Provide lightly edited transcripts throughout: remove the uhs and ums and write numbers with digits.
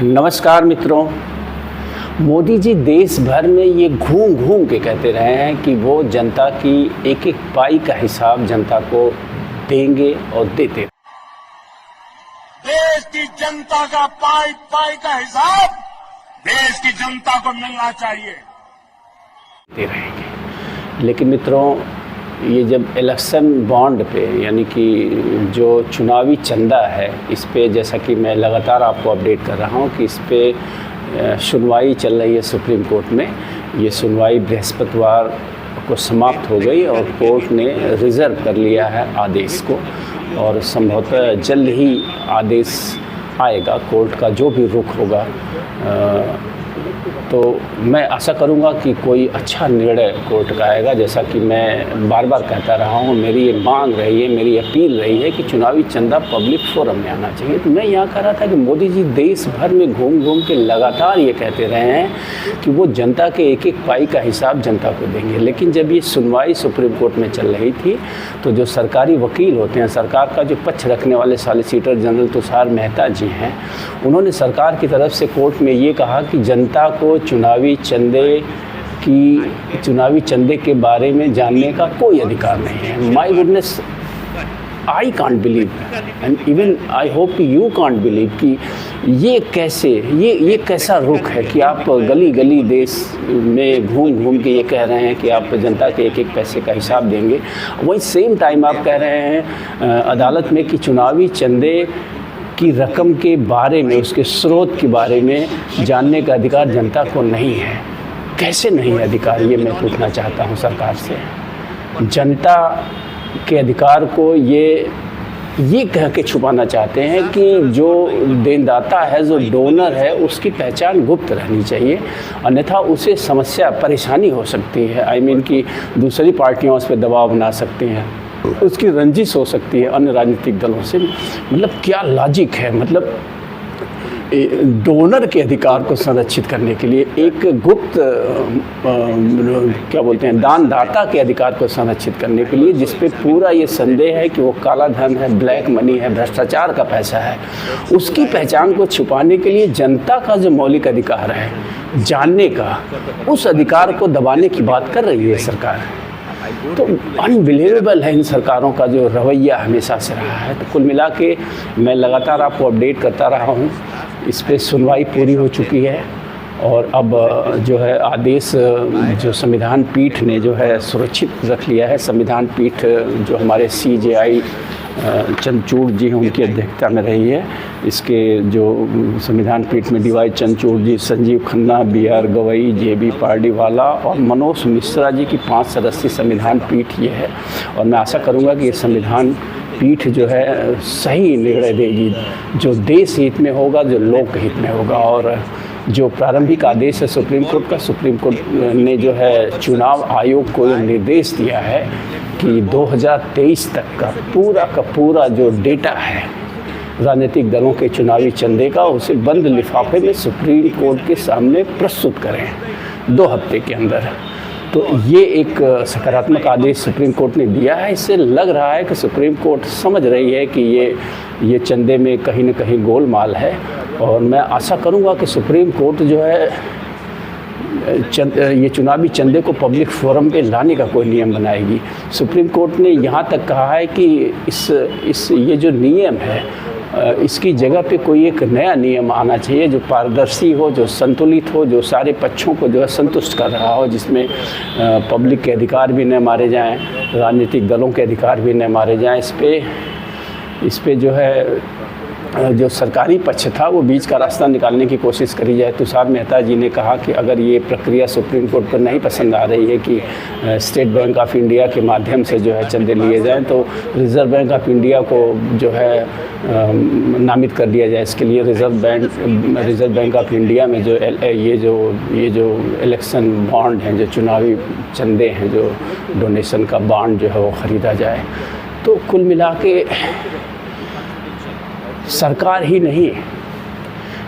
नमस्कार मित्रों। मोदी जी देश भर में ये घूम घूम के कहते रहे हैं कि वो जनता की एक एक पाई का हिसाब जनता को देंगे और देते देश की जनता का पाई पाई का हिसाब देश की जनता को मिलना चाहिए रहेंगे। लेकिन मित्रों, ये जब इलेक्शन बॉन्ड पे यानी कि जो चुनावी चंदा है, इस पे जैसा कि मैं लगातार आपको अपडेट कर रहा हूँ कि इस पे सुनवाई चल रही है सुप्रीम कोर्ट में। ये सुनवाई बृहस्पतिवार को समाप्त हो गई और कोर्ट ने रिज़र्व कर लिया है आदेश को, और संभवतः जल्द ही आदेश आएगा कोर्ट का जो भी रुख होगा। तो मैं आशा करूंगा कि कोई अच्छा निर्णय कोर्ट का आएगा। जैसा कि मैं बार बार कहता रहा हूं, मेरी ये मांग रही है, मेरी अपील रही है कि चुनावी चंदा पब्लिक फोरम में आना चाहिए। तो मैं यहाँ कह रहा था कि मोदी जी देश भर में घूम घूम के लगातार ये कहते रहे हैं कि वो जनता के एक एक पाई का हिसाब जनता को देंगे। लेकिन जब ये सुनवाई सुप्रीम कोर्ट में चल रही थी तो जो सरकारी वकील होते हैं, सरकार का जो पक्ष रखने वाले सॉलिसिटर जनरल तुषार मेहता जी हैं, उन्होंने सरकार की तरफ से कोर्ट में ये कहा कि जनता को चुनावी चंदे के बारे में जानने का कोई अधिकार नहीं है। My goodness, I can't believe and even I hope कि यू कांट बिलीव कि ये कैसा रुख है कि आप गली गली देश में घूम घूम के ये कह रहे हैं कि आप जनता के एक एक पैसे का हिसाब देंगे। वही सेम टाइम आप कह रहे हैं अदालत में कि चुनावी चंदे की रकम के बारे में, उसके स्रोत के बारे में जानने का अधिकार जनता को नहीं है। कैसे नहीं है अधिकार, ये मैं पूछना चाहता हूँ सरकार से। जनता के अधिकार को ये कह के छुपाना चाहते हैं कि जो देनदाता है, जो डोनर है, उसकी पहचान गुप्त रहनी चाहिए, अन्यथा उसे समस्या परेशानी हो सकती है। आई मीन कि दूसरी पार्टियाँ उस पर दबाव बना सकती हैं, उसकी रंजिश हो सकती है अन्य राजनीतिक दलों से। मतलब क्या लॉजिक है? मतलब डोनर के अधिकार को संरक्षित करने के लिए एक गुप्त क्या बोलते हैं, दानदाता के अधिकार को संरक्षित करने के लिए, जिस पे पूरा ये संदेह है कि वो काला धन है, ब्लैक मनी है, भ्रष्टाचार का पैसा है, उसकी पहचान को छुपाने के लिए जनता का जो मौलिक अधिकार है जानने का, उस अधिकार को दबाने की बात कर रही है सरकार। तो अनबिलीवेबल है इन सरकारों का जो रवैया हमेशा से रहा है। तो कुल मिला के मैं लगातार आपको अपडेट करता रहा हूँ। इस पे सुनवाई पूरी हो चुकी है और अब जो है आदेश जो संविधान पीठ ने जो है सुरक्षित रख लिया है। संविधान पीठ जो हमारे CJI चंद्रचूड़ जी हैं, उनकी अध्यक्षता में रही है। इसके जो संविधान पीठ में DY चंद्रचूड़ जी, संजीव खन्ना, BR गवई, JB पार्डीवाला और मनोज मिश्रा जी की 5 सदस्यीय संविधान पीठ ये है। और मैं आशा करूंगा कि ये संविधान पीठ जो है सही निर्णय देगी, जो देश हित में होगा, जो लोक हित में होगा। और जो प्रारंभिक आदेश है सुप्रीम कोर्ट का, सुप्रीम कोर्ट ने जो है चुनाव आयोग को निर्देश दिया है कि 2023 तक का पूरा जो डेटा है राजनीतिक दलों के चुनावी चंदे का, उसे बंद लिफाफे में सुप्रीम कोर्ट के सामने प्रस्तुत करें 2 हफ्ते के अंदर। तो ये एक सकारात्मक आदेश सुप्रीम कोर्ट ने दिया है। इससे लग रहा है कि सुप्रीम कोर्ट समझ रही है कि ये चंदे में कहीं न कहीं गोलमाल है। और मैं आशा करूंगा कि सुप्रीम कोर्ट जो है ये चुनावी चंदे को पब्लिक फोरम पे लाने का कोई नियम बनाएगी। सुप्रीम कोर्ट ने यहाँ तक कहा है कि ये जो नियम है, इसकी जगह पे कोई एक नया नियम आना चाहिए जो पारदर्शी हो, जो संतुलित हो, जो सारे पक्षों को जो है संतुष्ट कर रहा हो, जिसमें पब्लिक के अधिकार भी न मारे जाएं, राजनीतिक दलों के अधिकार भी न मारे जाएं। इस पे जो है जो सरकारी पक्ष था वो बीच का रास्ता निकालने की कोशिश करी जाए। तुषार मेहता जी ने कहा कि अगर ये प्रक्रिया सुप्रीम कोर्ट को नहीं पसंद आ रही है कि स्टेट बैंक ऑफ इंडिया के माध्यम से जो है चंदे लिए जाएं, तो रिज़र्व बैंक ऑफ इंडिया को जो है नामित कर दिया जाए। इसके लिए रिज़र्व बैंक ऑफ इंडिया में जो ये जो इलेक्शन बॉन्ड हैं, जो चुनावी चंदे हैं, जो डोनेशन का बॉन्ड जो है वो ख़रीदा जाए। तो कुल मिला के सरकार ही नहीं,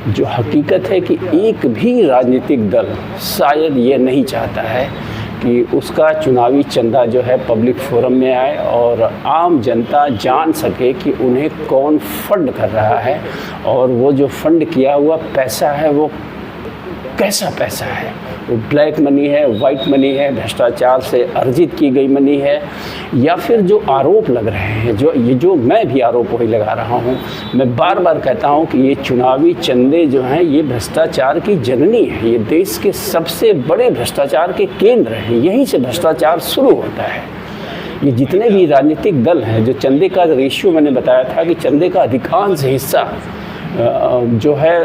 जो हकीकत है कि एक भी राजनीतिक दल शायद ये नहीं चाहता है कि उसका चुनावी चंदा जो है पब्लिक फोरम में आए और आम जनता जान सके कि उन्हें कौन फंड कर रहा है और वो जो फंड किया हुआ पैसा है वो कैसा पैसा है। वो ब्लैक मनी है, वाइट मनी है, भ्रष्टाचार से अर्जित की गई मनी है, या फिर जो आरोप लग रहे हैं, जो मैं भी आरोप वही लगा रहा हूँ। मैं बार बार कहता हूँ कि ये चुनावी चंदे जो हैं ये भ्रष्टाचार की जननी है, ये देश के सबसे बड़े भ्रष्टाचार के केंद्र हैं, यहीं से भ्रष्टाचार शुरू होता है। ये जितने भी राजनीतिक दल हैं, जो चंदे का रेशियो मैंने बताया था कि चंदे का अधिकांश हिस्सा जो है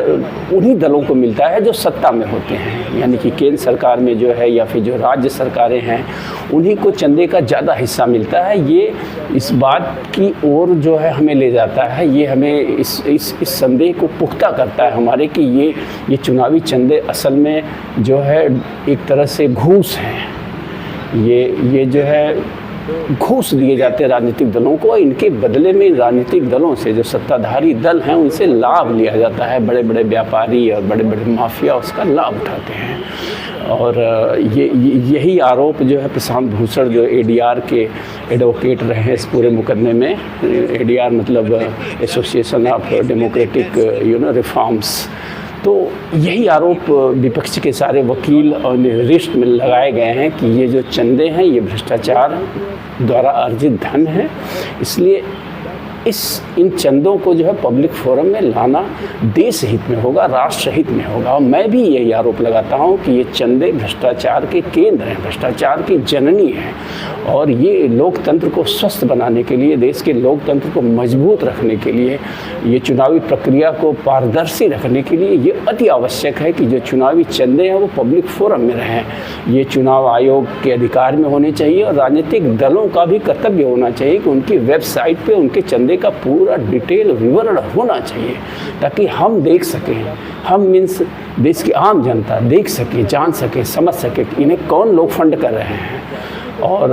उन्हीं दलों को मिलता है जो सत्ता में होते हैं, यानी कि केंद्र सरकार में जो है या फिर जो राज्य सरकारें हैं उन्हीं को चंदे का ज़्यादा हिस्सा मिलता है। ये इस बात की ओर जो है हमें ले जाता है, ये हमें इस संदेह को पुख्ता करता है हमारे कि ये चुनावी चंदे असल में जो है एक तरह से घूस हैं। ये जो है घूस दिए जाते हैं राजनीतिक दलों को, इनके बदले में राजनीतिक दलों से जो सत्ताधारी दल हैं उनसे लाभ लिया जाता है। बड़े बड़े व्यापारी और बड़े बड़े माफिया उसका लाभ उठाते हैं। और यही आरोप जो है प्रशांत भूषण जो एडीआर के एडवोकेट रहे हैं इस पूरे मुकदमे में, एडीआर मतलब एसोसिएशन ऑफ डेमोक्रेटिक रिफॉर्म्स, तो यही आरोप विपक्ष के सारे वकील और लिस्ट में लगाए गए हैं कि ये जो चंदे हैं ये भ्रष्टाचार द्वारा अर्जित धन है। इसलिए इन चंदों को जो है पब्लिक फोरम में लाना देश हित में होगा, राष्ट्र हित में होगा। और मैं भी यही आरोप लगाता हूं कि ये चंदे भ्रष्टाचार के केंद्र हैं, भ्रष्टाचार की जननी हैं, और ये लोकतंत्र को स्वस्थ बनाने के लिए, देश के लोकतंत्र को मजबूत रखने के लिए, ये चुनावी प्रक्रिया को पारदर्शी रखने के लिए ये अति आवश्यक है कि जो चुनावी चंदे हैं वो पब्लिक फोरम में रहें। ये चुनाव आयोग के अधिकार में होने चाहिए और राजनीतिक दलों का भी कर्तव्य होना चाहिए कि उनकी वेबसाइट पे उनके चंदे का पूरा डिटेल विवरण होना चाहिए, ताकि हम देख सकें, हम मीन्स देश की आम जनता देख सके, जान सके, समझ सके कि इन्हें कौन लोग फंड कर रहे हैं। और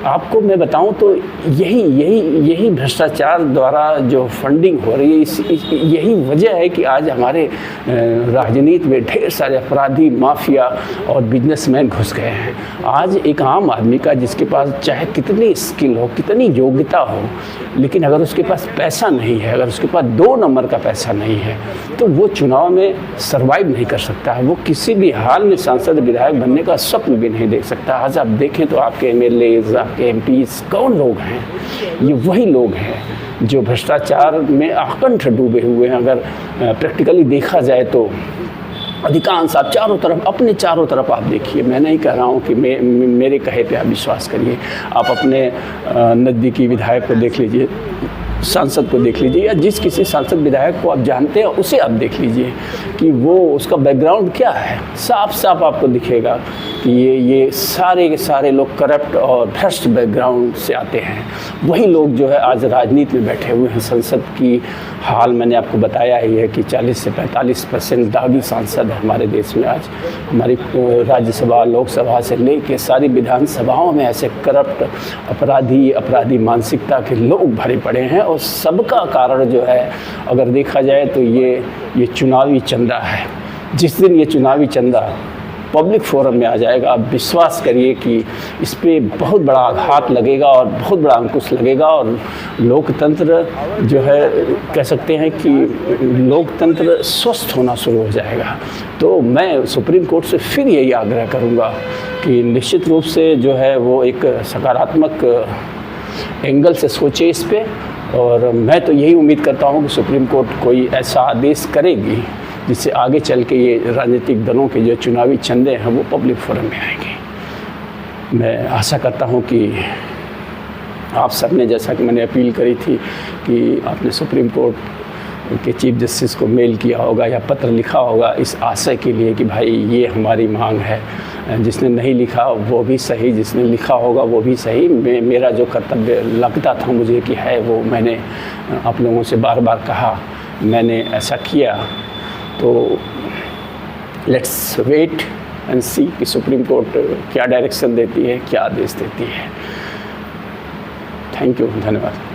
आपको मैं बताऊं तो यही भ्रष्टाचार द्वारा जो फंडिंग हो रही है, यही वजह है कि आज हमारे राजनीति में ढेर सारे अपराधी, माफिया और बिजनेसमैन घुस गए हैं। आज एक आम आदमी का जिसके पास चाहे कितनी स्किल हो, कितनी योग्यता हो, लेकिन अगर उसके पास पैसा नहीं है, अगर उसके पास 2 नंबर का पैसा नहीं है, तो वो चुनाव में सर्वाइव नहीं कर सकता है। वो किसी भी हाल में सांसद विधायक बनने का स्वप्न भी नहीं देख सकता। आज आप देखें तो आपके एमएलएज, आपके एमपीज कौन लोग हैं? ये वही लोग हैं जो भ्रष्टाचार में आकंठ डूबे हुए हैं। अगर प्रैक्टिकली देखा जाए तो अधिकांश आप अपने चारों तरफ आप देखिए। मैं नहीं कह रहा हूँ कि मेरे कहे पे आप विश्वास करिए। आप अपने नज़दीकी विधायक को देख लीजिए, सांसद को देख लीजिए, या जिस किसी सांसद विधायक को आप जानते हैं उसे आप देख लीजिए कि वो उसका बैकग्राउंड क्या है। साफ साफ आपको दिखेगा कि ये सारे के सारे लोग करप्ट और भ्रष्ट बैकग्राउंड से आते हैं। वही लोग जो है आज राजनीति में बैठे हुए हैं। संसद की हाल मैंने आपको बताया ही है कि 40 से 45% दागी सांसद है हमारे देश में। आज हमारी राज्यसभा, लोकसभा से लेके सारी विधानसभाओं में ऐसे करप्ट अपराधी मानसिकता के लोग भरे पड़े हैं। और सबका कारण जो है अगर देखा जाए तो ये चुनावी चंदा है। जिस दिन ये चुनावी चंदा पब्लिक फोरम में आ जाएगा, आप विश्वास करिए कि इस पे बहुत बड़ा आघात लगेगा और बहुत बड़ा अंकुश लगेगा, और लोकतंत्र जो है कह सकते हैं कि लोकतंत्र स्वस्थ होना शुरू हो जाएगा। तो मैं सुप्रीम कोर्ट से फिर यही आग्रह करूँगा कि निश्चित रूप से जो है वो एक सकारात्मक एंगल से सोचे इस पे। और मैं तो यही उम्मीद करता हूँ कि सुप्रीम कोर्ट कोई ऐसा आदेश करेगी जिससे आगे चल के ये राजनीतिक दलों के जो चुनावी चंदे हैं वो पब्लिक फोरम में आएंगे। मैं आशा करता हूँ कि आप सब ने, जैसा कि मैंने अपील करी थी कि आपने सुप्रीम कोर्ट के चीफ जस्टिस को मेल किया होगा या पत्र लिखा होगा इस आशय के लिए कि भाई ये हमारी मांग है। जिसने नहीं लिखा वो भी सही, जिसने लिखा होगा वो भी सही। मेरा जो कर्तव्य लगता था मुझे कि है वो मैंने आप लोगों से बार बार कहा, मैंने ऐसा किया। तो लेट्स वेट एंड सी कि सुप्रीम कोर्ट क्या डायरेक्शन देती है, क्या आदेश देती है। थैंक यू, धन्यवाद।